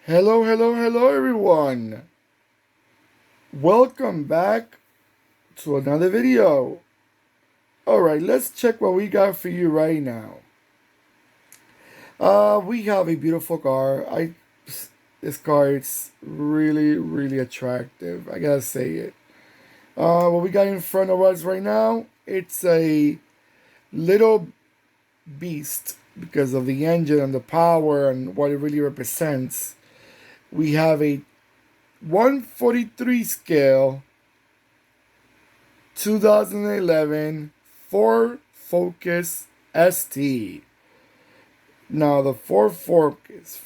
Hello, hello, hello, everyone. Welcome back to another video. Alright, let's check what we got for you right now. We have a beautiful car. This car is really attractive. I gotta say it. What we got in front of us right now, it's a little beast because of the engine and the power and what it really represents. We have a 143 scale 2011 Ford Focus ST. Now the Ford Focus.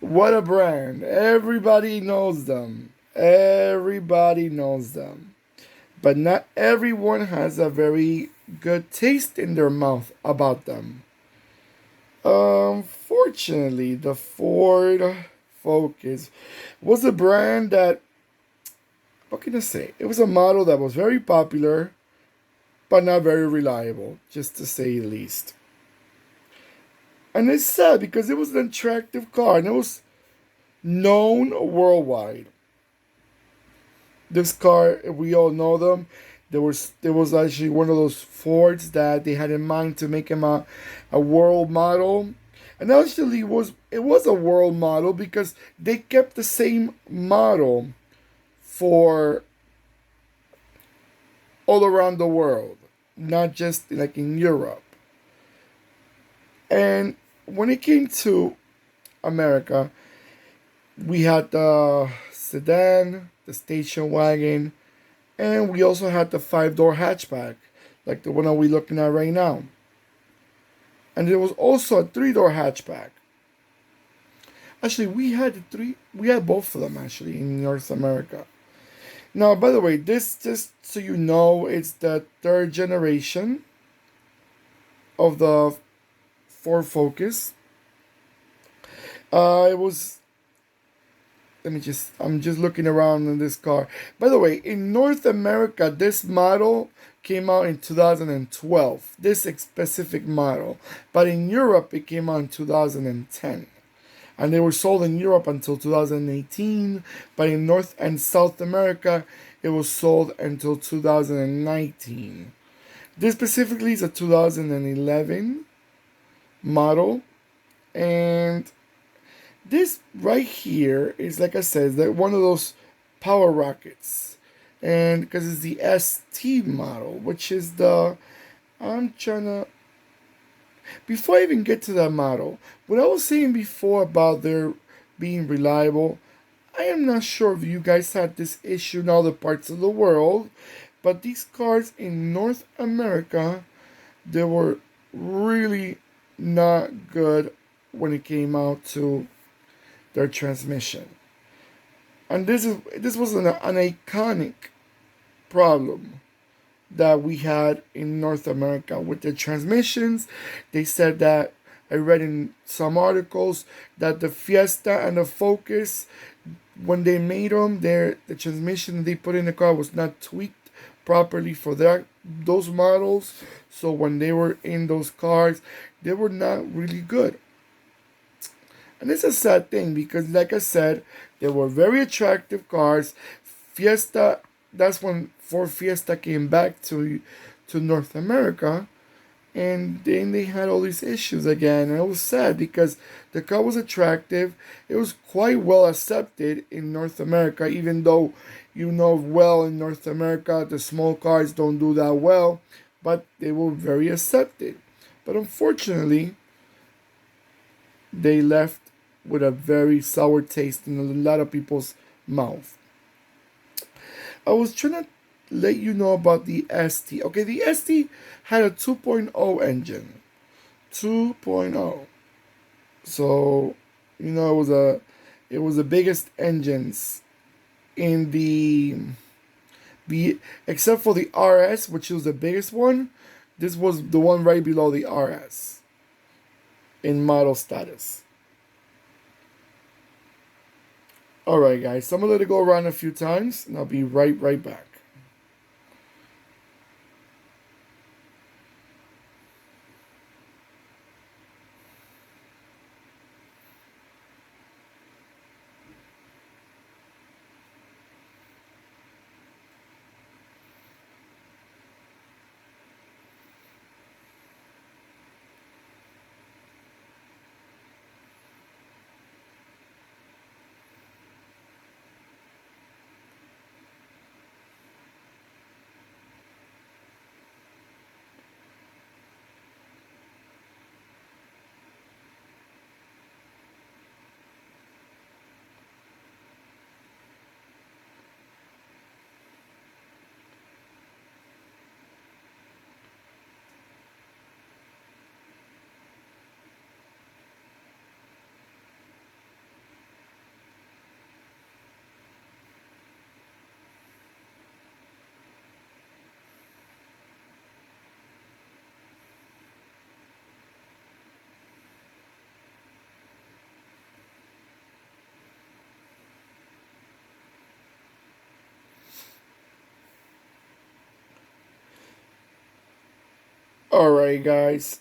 What a brand. Everybody knows them. Everybody knows them. But not everyone has a very good taste in their mouth about them. Unfortunately, the Ford Focus was a brand that, what can I say? It was a model that was very popular, but not very reliable, just to say the least. And it's sad because it was an attractive car and it was known worldwide. This car, we all know them. There was actually one of those Fords that they had in mind to make him a world model. And actually it was a world model because they kept the same model for all around the world, not just like in Europe. And when it came to America, we had the sedan, the station wagon, and we also had the five-door hatchback, like the one that we're looking at right now. And there was also a three-door hatchback. Actually, we had both of them actually in North America. Now, by the way, this, just so you know, it's the third generation of the Ford Focus. It was. I'm just looking around in this car. By the way, in North America, this model came out in 2012. This specific model, but in Europe, it came out in 2010. And they were sold in Europe until 2018, but in North and South America, it was sold until 2019. This specifically is a 2011 model, and this right here is, like I said, like one of those power rockets, and because it's the ST model, which is the, I'm trying to, before I even get to that model, what I was saying before about their being reliable, I am not sure if you guys had this issue in other parts of the world, but these cars in North America, they were really not good when it came out to their transmission. And this was an iconic problem that we had in North America with the transmissions. They said that, I read in some articles, that the Fiesta and the Focus, when they made them, the transmission they put in the car was not tweaked properly for those models. So when they were in those cars, they were not really good. And it's a sad thing because, like I said, they were very attractive cars. Fiesta, that's when Ford Fiesta came back to North America, and then they had all these issues again. And it was sad because the car was attractive. It was quite well accepted in North America, even though you know well in North America the small cars don't do that well, but they were very accepted. But unfortunately, they left with a very sour taste in a lot of people's mouth. I was trying to let you know about the ST. Okay, the ST had a 2.0 engine. 2.0. So, it was the biggest engines in the except for the RS, which was the biggest one. This was the one right below the RS in model status. Alright guys, so I'm gonna let it go around a few times and I'll be right back. Alright, guys.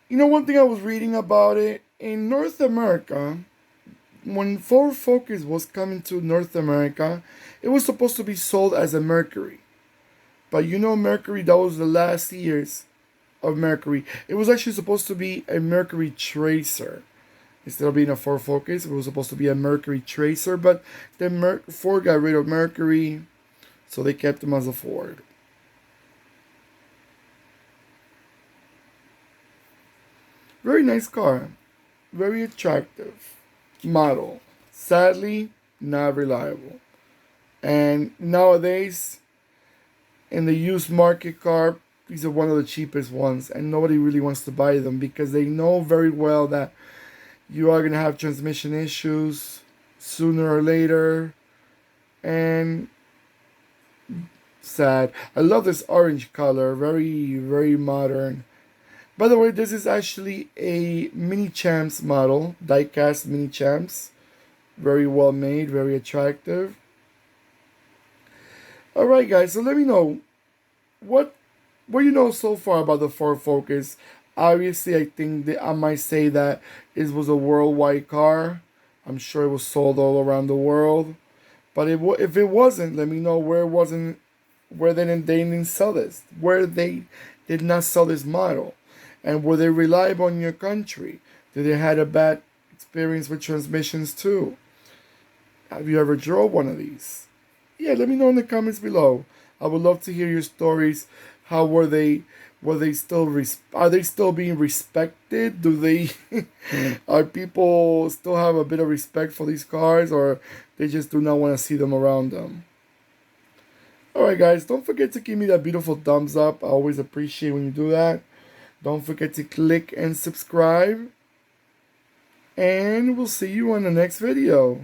You know, one thing I was reading about it in North America, when Ford Focus was coming to North America, it was supposed to be sold as a Mercury. But you know, Mercury, that was the last years of Mercury. It was actually supposed to be a Mercury Tracer. Instead of being a Ford Focus, it was supposed to be a Mercury Tracer, but then Ford got rid of Mercury, so they kept them as a Ford. Very nice car. Very attractive model. Sadly, not reliable. And nowadays, in the used market car, these are one of the cheapest ones, and nobody really wants to buy them because they know very well that you are going to have transmission issues sooner or later. And sad. I love this orange color. Very, very modern. By the way, this is actually a Minichamps model. Diecast Minichamps. Very well made. Very attractive. Alright guys, so let me know what you know so far about the Ford Focus. Obviously, I think that I might say that it was a worldwide car. I'm sure it was sold all around the world. But if it wasn't, let me know where it wasn't, where they didn't sell this, where they did not sell this model, and were they reliable in your country? Did they had a bad experience with transmissions too? Have you ever drove one of these? Yeah, let me know in the comments below. I would love to hear your stories. How were they? Were they still are they still being respected? Do they are people still have a bit of respect for these cars, or they just do not want to see them around them? Alright guys, don't forget to give me that beautiful thumbs up. I always appreciate when you do that. Don't forget to click and subscribe. And we'll see you on the next video.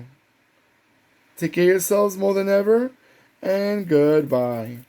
Take care of yourselves more than ever. And goodbye.